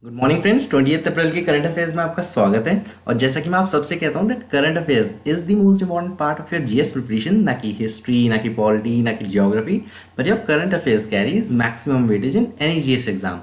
Good morning friends, 28 अप्रैल के current affairs में आपका स्वागत है। और जैसा कि मैं आप सबसे कहता हूं that current affairs is the most important part of your GS preparation, ना कि हिस्ट्री, ना कि पॉलिटी, ना कि geography, but your current affairs carries maximum weightage in any GS exam.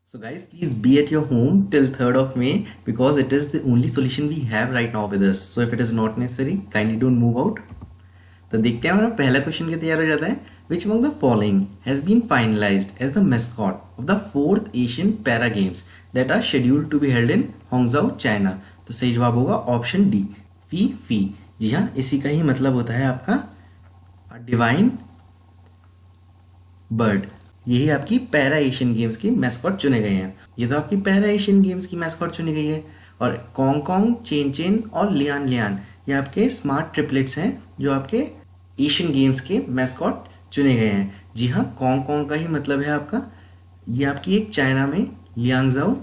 So guys, please be at your home till 3rd of May because it is the only solution we have right now with us. So if it is not necessary, kindly don't move out. तो देखते हैं हमारा पहला question के तैयार हो जाता है. Which among the following has been finalized as the mascot of the 4th Asian Para Games that are scheduled to be held in Hangzhou, China? तो सही जवाब होगा ऑप्शन डी, फी फी. जी हाँ, इसी का ही मतलब होता है आपका डिवाइन बर्ड. यही आपकी पैरा एशियन गेम्स की मैस्कॉट चुने गए हैं. ये तो आपकी पैरा एशियन गेम्स की मैस्कॉट चुनी गई है. और कॉन्ग कॉन्ग, चेन चेन और लियान लियान ये आपके स्मार्ट ट्रिपलेट्स हैं जो आपके एशियन गेम्स के मैस्कॉट चुने गए हैं. जी हाँ, कॉन्ग कॉन्ग का ही मतलब है आपका, ये आपकी एक चाइना में लियांगजाओ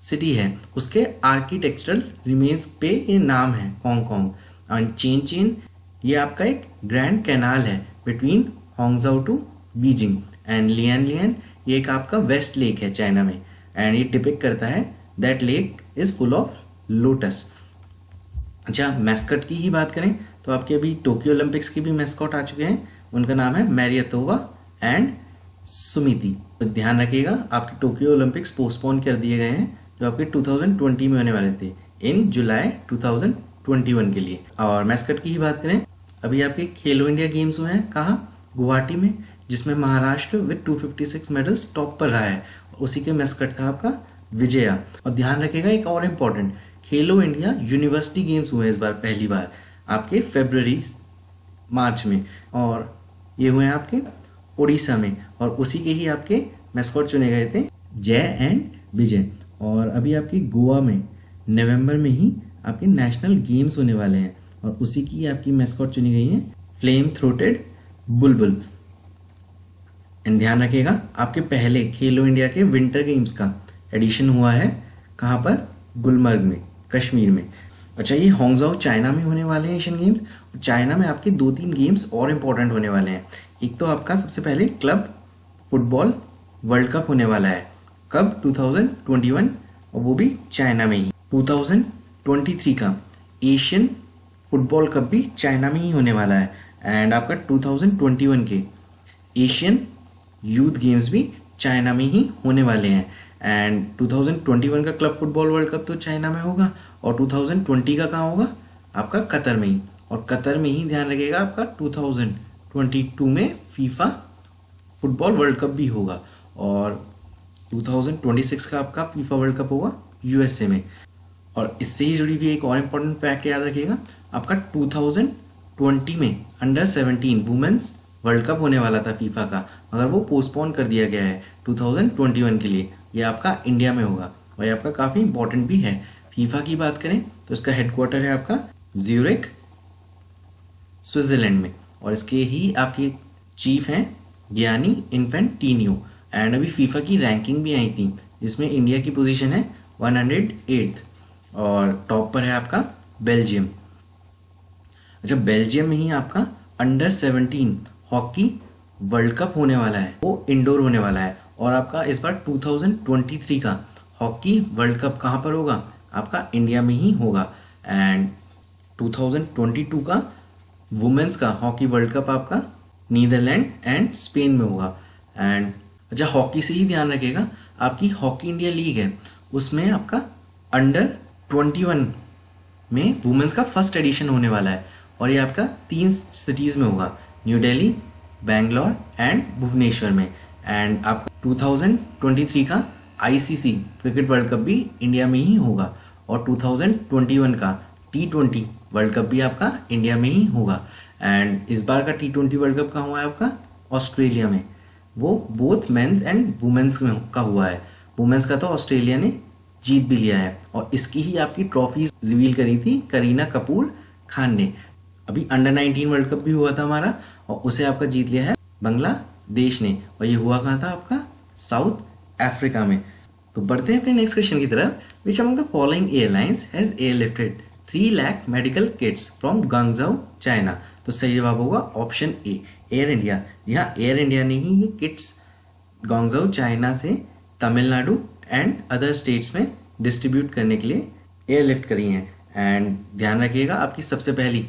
सिटी है, उसके आर्किटेक्चरल रिमेन्स पे ये नाम है Cong Cong. And Chen Chen ये आपका एक ग्रैंड कैनाल है between Hangzhou to Beijing. And Lian Lian ये एक आपका वेस्ट लेक है चाइना में, एंड ये डिपिक्ट करता है that lake is full of lotus. अच्छा, मैस्कट की ही बात करें तो आपके अभी टोक्यो ओलंपिक्स के भी मैस्कॉट आ चुके हैं. उनका नाम है मैरियतोवा एंड सुमिति. तो ध्यान रखिएगा, आपके टोक्यो ओलंपिक्स पोस्टपोन कर दिए गए हैं जो आपके 2020 में होने वाले थे इन जुलाई 2021 के लिए. और मैस्कट की ही बात करें, अभी आपके खेलो इंडिया गेम्स हुए हैं कहाँ, गुवाहाटी में, जिसमें महाराष्ट्र विद 256 मेडल्स टॉप पर रहा है. उसी के मैस्कट था आपका विजया. और ध्यान रखिएगा एक और इम्पॉर्टेंट, खेलो इंडिया यूनिवर्सिटी गेम्स हुए इस बार पहली बार आपके फरवरी मार्च में, और ये हुए हैं आपके उड़ीसा में. और उसी के ही आपके मैस्कॉट चुने गए थे जय एंड विजय. और अभी आपके गोवा में नवंबर में ही आपके नेशनल गेम्स होने वाले हैं, और उसी की आपकी मैस्कॉट चुनी गई है फ्लेम थ्रोटेड बुलबुल. एंड ध्यान रखिएगा, आपके पहले खेलो इंडिया के विंटर गेम्स का एडिशन हुआ है कहाँ पर, गुलमर्ग में, कश्मीर में. अच्छा, ये हांगझाओ चाइना में होने वाले हैं एशियन गेम्स. चाइना में आपके 2-3 गेम्स और इम्पोर्टेंट होने वाले हैं. एक तो आपका सबसे पहले क्लब फुटबॉल वर्ल्ड कप होने वाला है, कब, 2021, और वो भी चाइना में ही. 2023 का एशियन फुटबॉल कप भी चाइना में ही होने वाला है. एंड आपका 2021 के एशियन यूथ गेम्स भी चाइना में ही होने वाले हैं. एंड 2021 का क्लब फुटबॉल वर्ल्ड कप तो चाइना में होगा, और 2020 का कहाँ होगा, आपका कतर में ही. और कतर में ही ध्यान रखिएगा आपका 2022 में फीफा फुटबॉल वर्ल्ड कप भी होगा, और 2026 का आपका फीफा वर्ल्ड कप होगा यूएसए में. और इससे ही जुड़ी हुई एक और इम्पोर्टेंट फैक्ट याद रखिएगा, आपका 2020 में अंडर 17 वुमेन्स वर्ल्ड कप होने वाला था फीफा का, मगर वो पोस्टपोन कर दिया गया है 2021 के लिए. ये आपका इंडिया में होगा, और ये आपका काफ़ी इंपॉर्टेंट भी है. फीफा की बात करें तो इसका हेडक्वार्टर है आपका ज्यूरिक, स्विट्जरलैंड में, और इसके ही आपके चीफ हैं गियानी इन्फेंटिनो. एंड अभी फीफा की रैंकिंग भी आई थी जिसमें इंडिया की पोजीशन है 108th, और टॉप पर है आपका बेल्जियम. अच्छा, बेल्जियम में ही आपका अंडर 17 हॉकी वर्ल्ड कप होने वाला है, वो इंडोर होने वाला है. और आपका इस बार 2023 का हॉकी वर्ल्ड कप कहाँ पर होगा, आपका इंडिया में ही होगा. एंड 2022 का वुमेन्स का हॉकी वर्ल्ड कप आपका नीदरलैंड एंड स्पेन में होगा. एंड अच्छा, हॉकी से ही ध्यान रखिएगा, आपकी हॉकी इंडिया लीग है, उसमें आपका अंडर 21 में वुमेन्स का फर्स्ट एडिशन होने वाला है. और ये आपका 3 सिटीज़ में होगा, न्यू दिल्ली, बेंगलोर एंड भुवनेश्वर में. एंड आपका 2023 का आईसीसी क्रिकेट वर्ल्ड कप भी इंडिया में ही होगा, और 2021 का T20 वर्ल्ड कप भी आपका इंडिया में ही होगा. एंड इस बार का T20 वर्ल्ड कप कहाँ हुआ है आपका, ऑस्ट्रेलिया में. वो बोथ मेंस एंड वुमेन्स में का हुआ है. वुमेन्स का तो ऑस्ट्रेलिया ने जीत भी लिया है, और इसकी ही आपकी ट्रॉफीज रिवील करी थी करीना कपूर खान ने. अभी अंडर 19 वर्ल्ड कप भी हुआ था हमारा, और उसे आपका जीत लिया है बांग्लादेश ने, और ये हुआ कहाँ था आपका, साउथ अफ्रीका में. तो बढ़ते हैं अपने नेक्स्ट क्वेश्चन की तरफ. Which among the following airlines has airlifted 3 lakh medical kits from Guangzhou China? तो सही जवाब होगा ऑप्शन ए, एयर इंडिया. यहाँ एयर इंडिया ने ही ये किट्स गांगझाओ चाइना से तमिलनाडु एंड अदर स्टेट्स में डिस्ट्रीब्यूट करने के लिए एयरलिफ्ट करी हैं। एंड ध्यान रखिएगा, आपकी सबसे पहली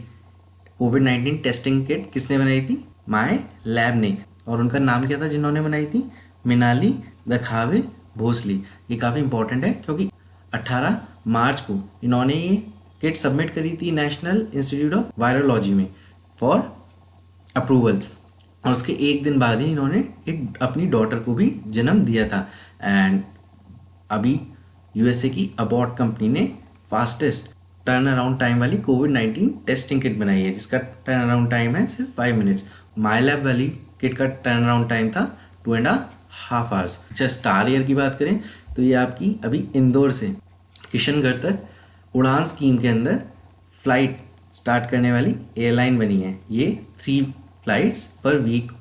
कोविड-19 टेस्टिंग किट किसने बनाई थी? माय लैब ने। और उनका नाम क्या था जिन्होंने बनाई थी? मिनाली दखावे भोसले। ये काफ़ी इंपॉर्टेंट है क्योंकि 18 मार्च को इन्होंने ये किट सबमिट करी थी नेशनल इंस्टीट्यूट ऑफ वायरोलॉजी में फॉर अप्रूवल, और उसके एक दिन बाद ही इन्होंने एक अपनी डॉटर को भी जन्म दिया था। एंड अभी यूएसए की अबॉट कंपनी ने फास्टेस्ट टर्न अराउंड टाइम वाली कोविड-19 टेस्टिंग किट बनाई है, जिसका टर्न अराउंड टाइम है सिर्फ 5 मिनट्स। माय लैब वाली किट का टर्न अराउंड टाइम था 2.5 आवर्स। अच्छा, स्टार एयर की बात करें तो ये आपकी अभी इंदौर से किशनगढ़ तक उड़ान स्कीम के अंदर फ्लाइट स्टार्ट करने वाली एयरलाइन बनी है। ये 3 फ्लाइट्स पर वीक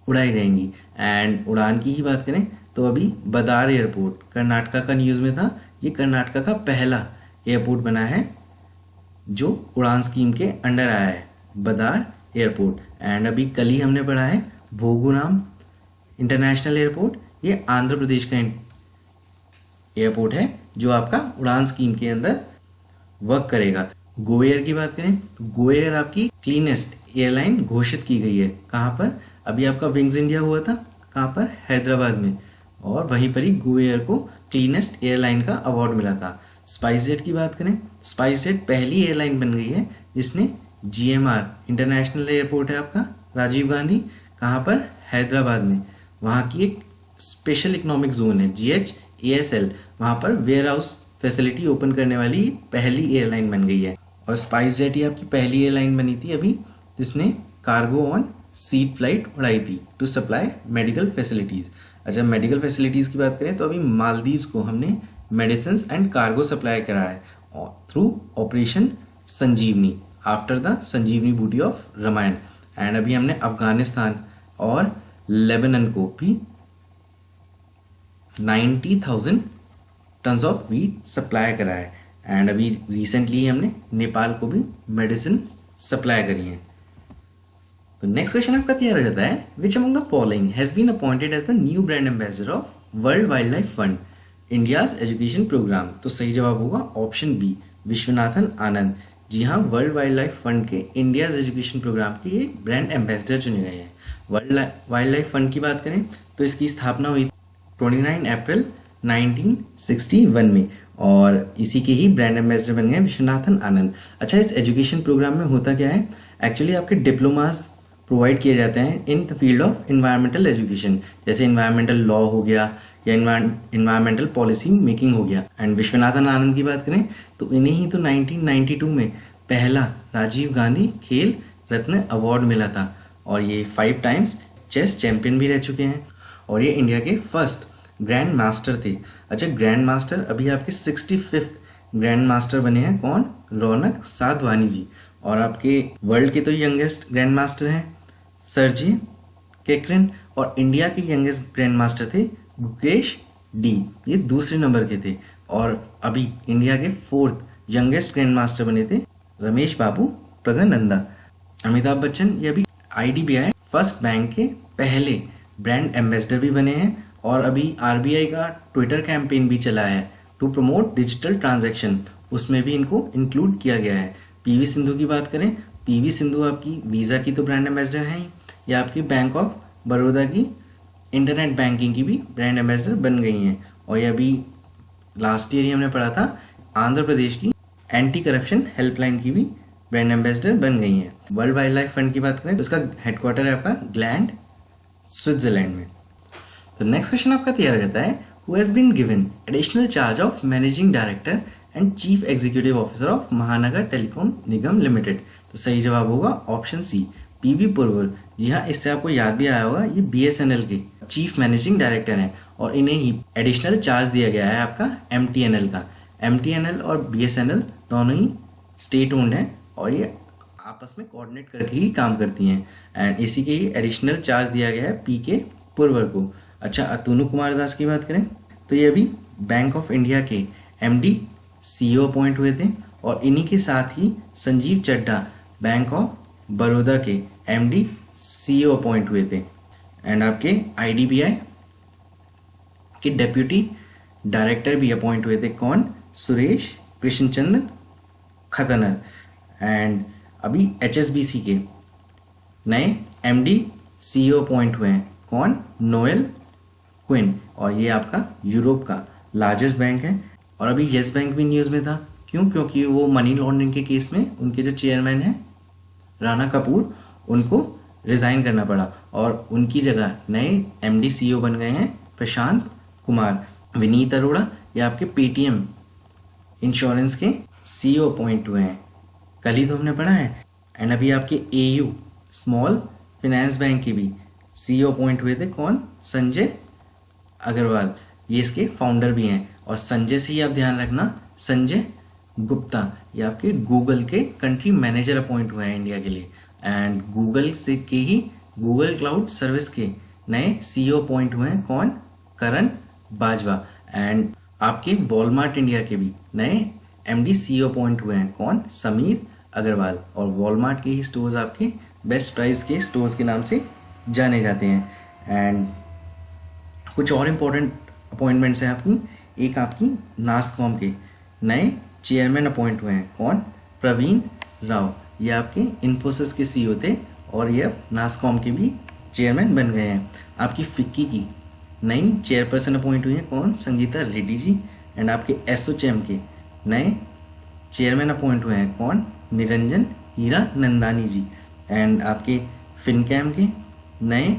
उड़ाई जाएंगी। एंड उड़ान की ही बात करें तो अभी बदार एयरपोर्ट कर्नाटका का न्यूज़ में था। ये कर्नाटका का पहला एयरपोर्ट बना है जो उड़ान स्कीम के अंडर आया है, बदार एयरपोर्ट। एंड अभी कल ही हमने पढ़ा है भोगुराम इंटरनेशनल एयरपोर्ट, ये आंध्र प्रदेश का एयरपोर्ट है जो आपका उड़ान स्कीम के अंदर वर्क करेगा। गो एयर की बात करें तो गो एयर आपकी क्लीनेस्ट एयरलाइन घोषित की गई है। कहाँ पर? अभी आपका विंग्स इंडिया हुआ था, कहाँ पर? हैदराबाद में, और वहीं पर ही गो एयर को क्लीनेस्ट एयरलाइन का अवार्ड मिला था। स्पाइस जेट की बात करें, स्पाइस जेट पहली एयरलाइन बन गई है जिसने जीएमआर इंटरनेशनल एयरपोर्ट है आपका राजीव गांधी, कहाँ पर? हैदराबाद में, वहाँ की एक स्पेशल इकोनॉमिक जोन है GHASL, वहाँ पर वेयर हाउस फैसिलिटी ओपन करने वाली पहली एयरलाइन बन गई है। और स्पाइस जेट ही आपकी पहली एयरलाइन बनी थी अभी जिसने कार्गो ऑन सीट फ्लाइट उड़ाई थी टू सप्लाई मेडिकल फैसिलिटीज़। अच्छा, मेडिकल फैसिलिटीज़ की बात करें तो अभी मालदीव्स को हमने मेडिसिन एंड कार्गो सप्लाई करा है through operation Sanjeevani after the Sanjeevani booti of Ramayan. And अभी हमने अफगानिस्तान और लेबनान को भी 90,000 टन्स ऑफ वीट सप्लाई करा है। एंड अभी रिसेंटली हमने नेपाल को भी मेडिसिन सप्लाई करी है। तो नेक्स्ट क्वेश्चन आपका तैयार हो जाता है, which among the following has been appointed as the new brand ambassador of World Wildlife Fund India's education programme? तो सही जवाब होगा ऑप्शन बी, विश्वनाथन आनंद। जी हाँ, वर्ल्ड वाइल्ड लाइफ फंड के इंडियाज एजुकेशन प्रोग्राम के ये ब्रांड एम्बेसडर चुने गए हैं। वर्ल्ड वाइल्ड लाइफ फंड की बात करें तो इसकी स्थापना हुई 29 अप्रैल 1961 में, और इसी के ही ब्रांड एम्बेसडर बन गए विश्वनाथन आनंद। अच्छा, इस एजुकेशन प्रोग्राम में होता क्या है? एक्चुअली आपके डिप्लोमास प्रोवाइड किए जाते हैं in the field of environmental education, जैसे इन्वायरमेंटल लॉ हो गया या इन्वायरमेंटल पॉलिसी मेकिंग हो गया। एंड विश्वनाथन आनंद की बात करें तो इन्हें ही तो 1992 में पहला राजीव गांधी खेल रत्न अवार्ड मिला था, और ये 5 टाइम्स चेस चैंपियन भी रह चुके हैं, और ये इंडिया के फर्स्ट ग्रैंड मास्टर थे। अच्छा, ग्रैंड मास्टर अभी आपके 65th ग्रैंड मास्टर बने हैं, कौन? रौनक साधवानी जी। और आपके वर्ल्ड के तो यंगेस्ट ग्रैंड मास्टर हैं सरजी केकरिन, और इंडिया के यंगेस्ट ग्रैंड मास्टर थे गुकेश डी, ये दूसरे नंबर के थे। और अभी इंडिया के 4th यंगेस्ट ग्रैंड मास्टर बने थे रमेश बाबू प्रगनंदा। अमिताभ बच्चन ये अभी IDBI फर्स्ट बैंक के पहले ब्रांड एम्बेसडर भी बने हैं, और अभी RBI का ट्विटर कैंपेन भी चला है टू प्रमोट डिजिटल ट्रांजैक्शन, उसमें भी इनको इंक्लूड किया गया है। PV सिंधु की बात करें, PV सिंधु आपकी वीज़ा की तो ब्रांड एम्बेसडर हैं ही, या आपकी बैंक ऑफ बड़ौदा की इंटरनेट बैंकिंग की भी ब्रांड एम्बेसडर बन गई हैं। और ये अभी लास्ट ईयर ही हमने पढ़ा था आंध्र प्रदेश की एंटी करप्शन हेल्पलाइन की भी ब्रांड एम्बेसडर बन गई हैं। वर्ल्ड वाइल्ड लाइफ फंड की बात करें तो उसका हेडक्वार्टर है आपका ग्लैंड स्विट्जरलैंड में। तो नेक्स्ट क्वेश्चन आपका तैयार रहता है, who has been given additional charge of managing director and chief executive officer of Mahanagar Telecom Nigam Limited? तो सही जवाब होगा ऑप्शन सी, PV पुरवर। जी हाँ, इससे आपको याद भी आया होगा, ये BSNL के चीफ मैनेजिंग डायरेक्टर हैं, और इन्हें ही एडिशनल चार्ज दिया गया है आपका MTNL का। MTNL और BSNL दोनों ही स्टेट ओन्ड हैं, और ये आपस में कोऑर्डिनेट करके ही काम करती हैं। एंड इसी के ही एडिशनल चार्ज दिया गया है PK पुरवर को। अच्छा, अतुनु कुमार दास की बात करें तो ये अभी बैंक ऑफ इंडिया के MD CEO अपॉइंट हुए थे, और इन्हीं के साथ ही संजीव चड्ढा बैंक ऑफ बड़ौदा के MD CEO अपॉइंट हुए थे। एंड आपके IDBI के डेप्यूटी डायरेक्टर भी अपॉइंट हुए थे, कौन? सुरेश कृष्णचंद्र खतनर। एंड अभी HSBC के नए MD CEO अपॉइंट हुए हैं, कौन? Noel Quinn. और ये आपका यूरोप का लार्जेस्ट बैंक है। और अभी येस बैंक भी न्यूज़ में था, क्यों? क्योंकि वो मनी लॉन्ड्रिंग के केस में उनके जो चेयरमैन हैं राणा कपूर, उनको रिज़ाइन करना पड़ा और उनकी जगह नए MD CEO बन गए हैं प्रशांत कुमार। विनीत अरोड़ा ये आपके पेटीएम इंश्योरेंस के CEO अपॉइंट हुए हैं, कल ही तो हमने पढ़ा है। एंड अभी आपके AU स्मॉल फाइनेंस बैंक के भी CEO अपॉइंट हुए थे, कौन? संजय अग्रवाल, ये इसके फाउंडर भी हैं। और संजय से ही आप ध्यान रखना, संजय गुप्ता ये आपके गूगल के कंट्री मैनेजर अपॉइंट हुए हैं इंडिया के लिए। एंड गूगल से के ही गूगल क्लाउड सर्विस के नए CEO अपॉइंट हुए हैं, कौन? करण बाजवा। एंड आपके वॉलमार्ट इंडिया के भी नए MD CEO अपॉइंट हुए हैं, कौन? समीर अग्रवाल। और वॉलमार्ट के ही स्टोर्स आपके बेस्ट प्राइस के स्टोर्स के नाम से जाने जाते हैं। एंड कुछ और इम्पोर्टेंट अपॉइंटमेंट्स हैं आपकी, एक आपकी नासकॉम के नए चेयरमैन अपॉइंट हुए हैं, कौन? प्रवीण राव, ये आपके इन्फोसिस के CEO थे और ये अब नासकॉम के भी चेयरमैन बन गए हैं। आपकी फिक्की की नई चेयरपर्सन अपॉइंट हुई है, कौन? संगीता रेड्डी जी। एंड आपके एसोचैम के नए चेयरमैन अपॉइंट हुए हैं, कौन? निरंजन हीरा नंदानी जी। एंड आपके फिनकैम के नए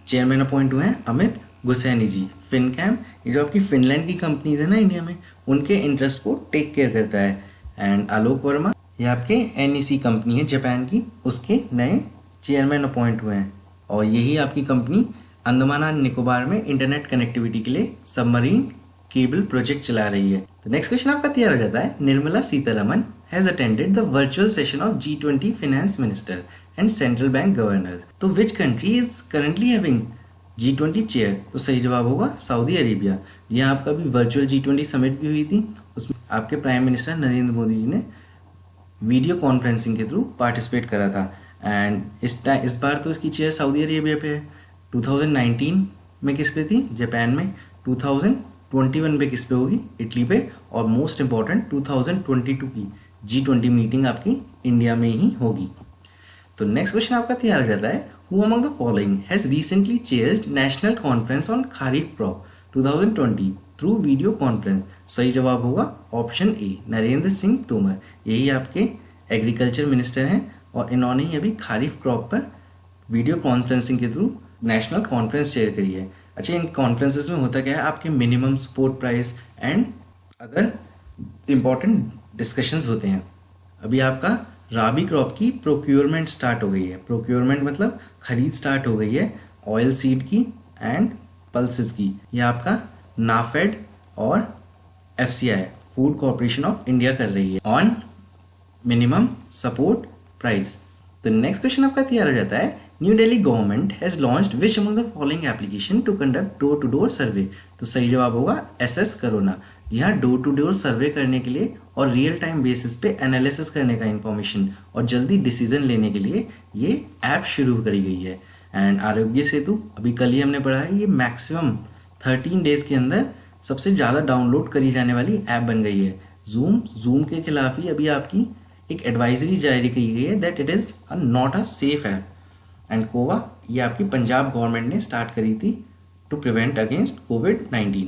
चेयरमैन अपॉइंट हुए हैं अमित गुसैनी जी। फिनकैम ये जो आपकी फिनलैंड की कंपनीज है ना इंडिया में, उनके इंटरेस्ट को टेक केयर करता है। एंड आलोक वर्मा ये आपके NEC कंपनी है जापान की, उसके नए चेयरमैन अपॉइंट हुए हैं। और यही आपकी कंपनी अंडमान एंड निकोबार में इंटरनेट कनेक्टिविटी के लिए सबमरीन केबल प्रोजेक्ट चला रही है। तो नेक्स्ट क्वेश्चन आपका तैयार हो जाता है, Nirmala Sitharaman has attended the virtual session of G20 finance minister and central bank governors. तो which country is currently having G20 chair? तो सही जवाब होगा सऊदी अरेबिया। यहाँ आपका भी वर्चुअल G20 समिट भी हुई थी, उसमें आपके प्राइम मिनिस्टर नरेंद्र मोदी जी ने वीडियो कॉन्फ्रेंसिंग के थ्रू पार्टिसिपेट करा था। एंड इस बार तो इसकी चेयर सऊदी अरेबिया पे है। 2019 में किस पे थी? जापान में। 2021 पे किस पे होगी? इटली पे। और मोस्ट इंपॉर्टेंट 2022 की G20 मीटिंग आपकी इंडिया में ही होगी। तो नेक्स्ट क्वेश्चन आपका तैयार हो जाता है, who among the following has recently chaired national conference on kharif crop 2020 through video conference? सही जवाब होगा ऑप्शन ए, नरेंद्र सिंह तोमर। यही आपके एग्रीकल्चर मिनिस्टर हैं और इन्होंने ही अभी खरीफ क्रॉप पर वीडियो कॉन्फ्रेंसिंग के थ्रू नेशनल कॉन्फ्रेंस चेयर करी है। अच्छा, इन कॉन्फ्रेंसेस में होता क्या है, आपके minimum support price and other important discussions होते हैं। अभी आपका राबी क्रॉप की प्रोक्योरमेंट स्टार्ट हो गई है। प्रोक्योरमेंट मतलब खरीद स्टार्ट हो गई है ऑयल सीड की एंड पल्सेस की। यह आपका नाफेड और FCI food corporation of India कर रही है ऑन मिनिमम सपोर्ट प्राइस। तो नेक्स्ट क्वेश्चन आपका तैयार हो जाता है, New Delhi government has launched which among the following application to conduct door to door survey? तो सही जवाब होगा SS करोना। जी हाँ, डोर टू डोर सर्वे करने के लिए और रियल टाइम बेसिस पे एनालिसिस करने का इन्फॉर्मेशन और जल्दी डिसीजन लेने के लिए ये ऐप शुरू करी गई है। एंड आरोग्य सेतु अभी कल ही हमने पढ़ा है, ये मैक्सिमम 13 डेज के अंदर सबसे ज़्यादा डाउनलोड करी जाने वाली ऐप बन गई है। जूम के खिलाफ ही अभी आपकी एक एडवाइजरी जारी की गई है that it is not a safe app. And कोवा ये आपकी पंजाब गवर्नमेंट ने स्टार्ट करी थी टू प्रिवेंट अगेंस्ट COVID-19।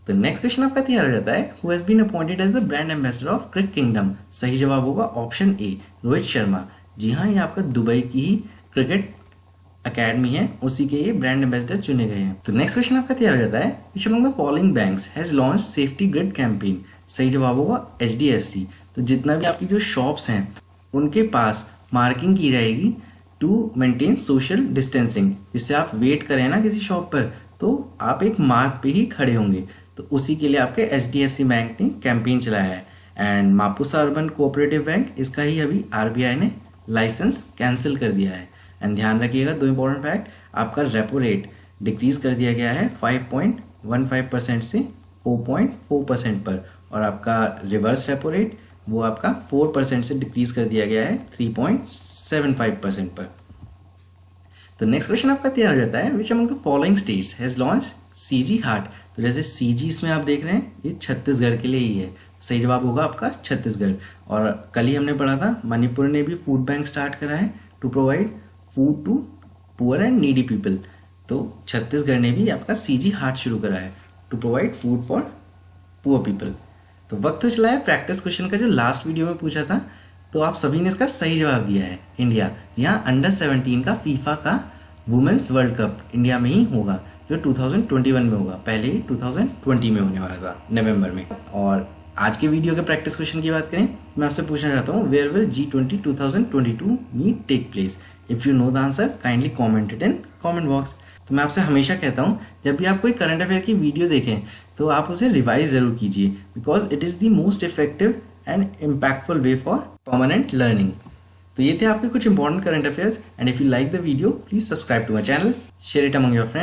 तो नेक्स्ट क्वेश्चन आपका तैयार हो जाता है, who has been appointed as the brand ambassador of cricket kingdom? सही जवाब होगा ऑप्शन ए, रोहित शर्मा। जी हाँ, ये आपका दुबई की ही क्रिकेट अकेडमी है, उसी के ये ब्रांड एम्बेसडर चुने गए हैं। तो नेक्स्ट क्वेश्चन आपका तैयार हो जाता है, which among the following banks has launch safety grid campaign? सही जवाब होगा HDFC। तो जितना भी आपकी जो शॉप्स हैं उनके पास मार्किंग की रहेगी टू मेंटेन सोशल डिस्टेंसिंग, जिससे आप वेट करें ना किसी शॉप पर तो आप एक मार्क पे ही खड़े होंगे। तो उसी के लिए आपके HDFC बैंक ने कैंपेन चलाया है। And Mapusa urban cooperative bank, इसका ही अभी RBI ने लाइसेंस कैंसिल कर दिया है। एंड ध्यान रखिएगा, दो इंपॉर्टेंट फैक्ट, आपका रेपो रेट डिक्रीज कर दिया गया है 5.15% से 4.4% पर, और आपका रिवर्स रेपो रेट वो आपका 4% से डिक्रीज कर दिया गया है 3.75% पर। तो नेक्स्ट क्वेश्चन आपका तैयार हो जाता है, which among the following states has launch CG heart. तो जैसे सीजी इसमें आप देख रहे हैं, ये छत्तीसगढ़ के लिए ही है। सही जवाब होगा आपका छत्तीसगढ़। और कल ही हमने पढ़ा था मणिपुर ने भी फूड बैंक स्टार्ट करा है to provide food to poor and needy people. तो छत्तीसगढ़ ने भी आपका सीजी हार्ट शुरू करा है to provide food for poor people. तो वक्त तो चला है प्रैक्टिस क्वेश्चन का जो लास्ट वीडियो में पूछा था, तो आप सभी ने इसका सही जवाब दिया है इंडिया। यहाँ अंडर 17 का फीफा का वुमेन्स वर्ल्ड कप इंडिया में ही होगा, जो 2021 में होगा। पहले ही 2020 में होने वाला था नवंबर में। और आज के वीडियो के प्रैक्टिस क्वेश्चन की बात करें, मैं आपसे पूछना चाहता हूँ, where will G20 2022 meet take place? If you know the answer kindly comment it in comment box. तो मैं आपसे हमेशा कहता हूँ, जब भी आप कोई करंट अफेयर की वीडियो देखें तो आप उसे रिवाइज जरूर कीजिए, because it is the most effective and impactful way for permanent learning. तो ये थे आपके कुछ important current affairs, and if you like the video please subscribe to my channel, share it among your friends.